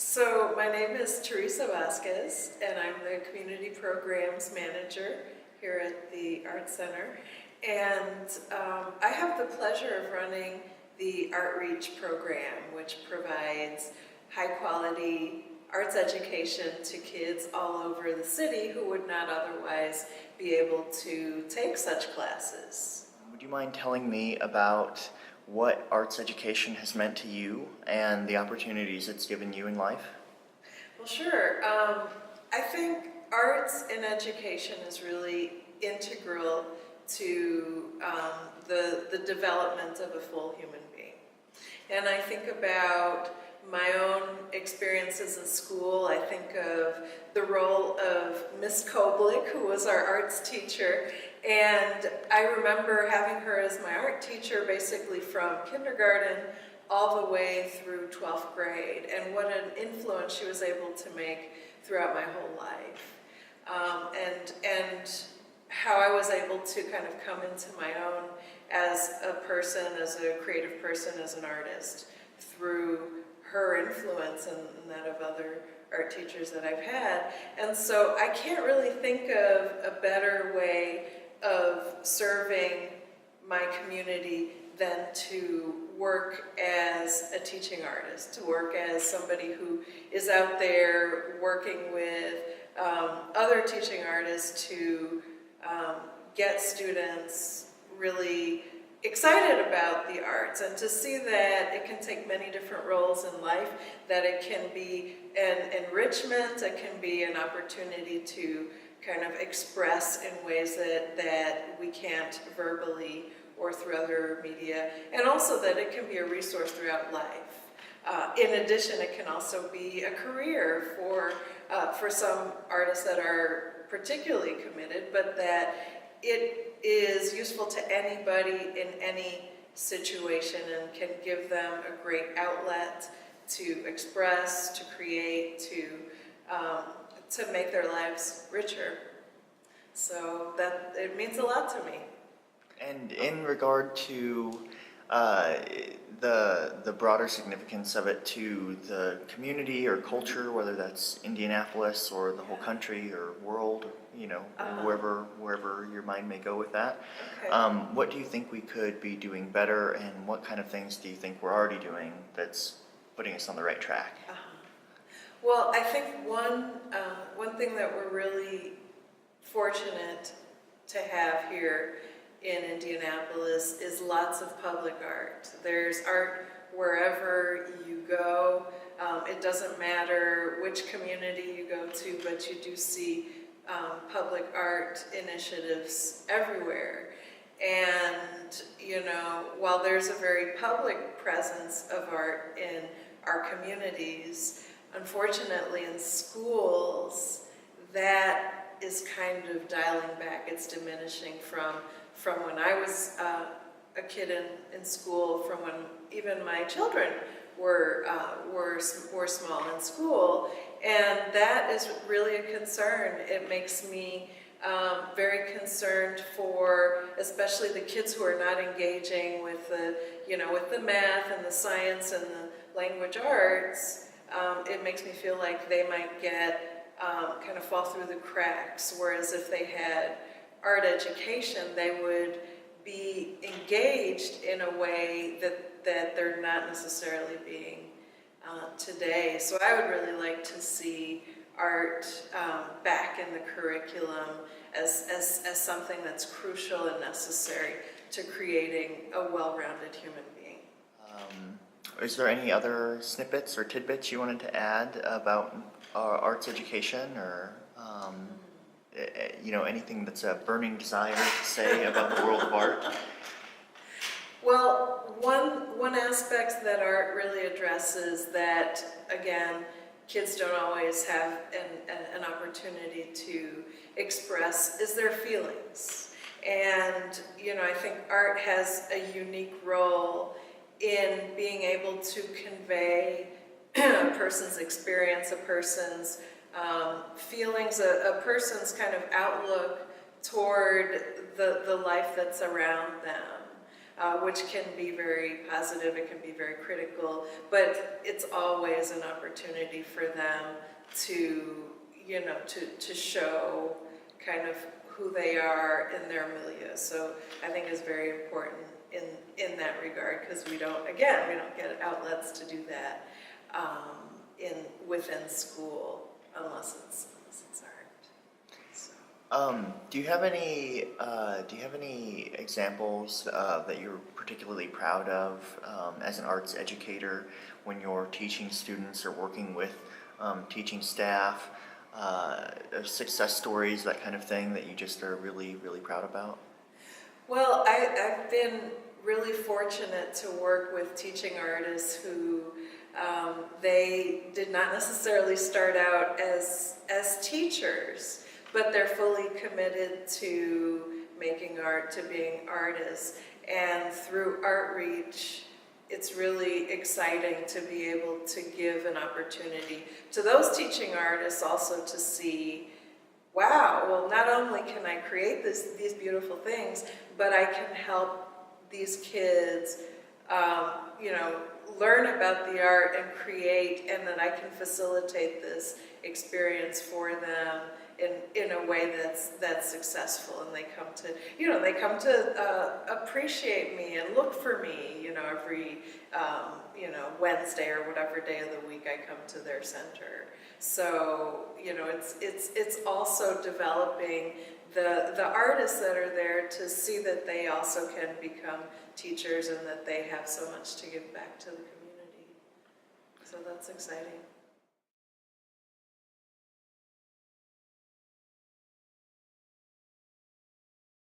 So my name is Teresa Vazquez, and I'm the Community Programs Manager here at the Art Center. And I have the pleasure of running the Art Reach program, which provides high-quality arts education to kids all over the city who would not otherwise be able to take such classes. Would you mind telling me about what arts education has meant to you and the opportunities it's given you in life? Well, sure. I think arts in education is really integral to the development of a full human being. And I think about my own experiences in school. I think of the role of Miss Koblick, who was our arts teacher, and I remember having her as my art teacher basically from kindergarten all the way through 12th grade, and what an influence she was able to make throughout my whole life. And how I was able to kind of come into my own as a person, as a creative person, as an artist, through her influence and that of other art teachers that I've had. And so I can't really think of a better way of serving my community than to work as a teaching artist, to work as somebody who is out there working with other teaching artists to get students really excited about the arts, and to see that it can take many different roles in life, that it can be an enrichment, it can be an opportunity to kind of express in ways that we can't verbally or through other media, and also that it can be a resource throughout life. In addition, it can also be a career for some artists that are particularly committed, but that it is useful to anybody in any situation and can give them a great outlet to express, to create, to make their lives richer. So that it means a lot to me. And in regard to the broader significance of it to the community or culture, whether that's Indianapolis or the whole country or world, wherever your mind may go with that, Okay. What do you think we could be doing better, and what kind of things do you think we're already doing that's putting us on the right track? Well, I think one thing that we're really fortunate to have here in Indianapolis is lots of public art. There's art wherever you go. It doesn't matter which community you go to, but you do see public art initiatives everywhere. And, while there's a very public presence of art in our communities, unfortunately in schools, that is kind of dialing back. It's diminishing from when I was a kid in school, from when even my children were small in school, and that is really a concern. It makes me very concerned for especially the kids who are not engaging with the math and the science and the language arts. It makes me feel like they might get kind of fall through the cracks, whereas if they had art education, they would be engaged in a way that they're not necessarily being today. So I would really like to see art back in the curriculum as something that's crucial and necessary to creating a well-rounded human being. Is there any other snippets or tidbits you wanted to add about arts education, or anything that's a burning desire to say about the world of art? Well, one aspect that art really addresses that, again, kids don't always have an opportunity to express is their feelings. And, I think art has a unique role in being able to convey a person's experience, a person's feelings, a person's kind of outlook toward the life that's around them. which can be very positive, it can be very critical, but it's always an opportunity for them to, to show kind of who they are in their milieu. So I think it's very important in that regard, because we don't get outlets to do that within school unless it's art. So. Do you have any examples that you're particularly proud of as an arts educator when you're teaching students or working with teaching staff? Success stories, that kind of thing, that you just are really, really proud about? Well, I've been really fortunate to work with teaching artists who they did not necessarily start out as teachers, but they're fully committed to making art, to being artists. And through Artreach, it's really exciting to be able to give an opportunity to those teaching artists also to see, wow, well, not only can I create these beautiful things, but I can help these kids, learn about the art and create, and then I can facilitate this experience for them in a way that's successful, and they come to appreciate me and look for me, every Wednesday or whatever day of the week I come to their center. So it's also developing the artists that are there to see that they also can become teachers and that they have so much to give back to the community. So that's exciting.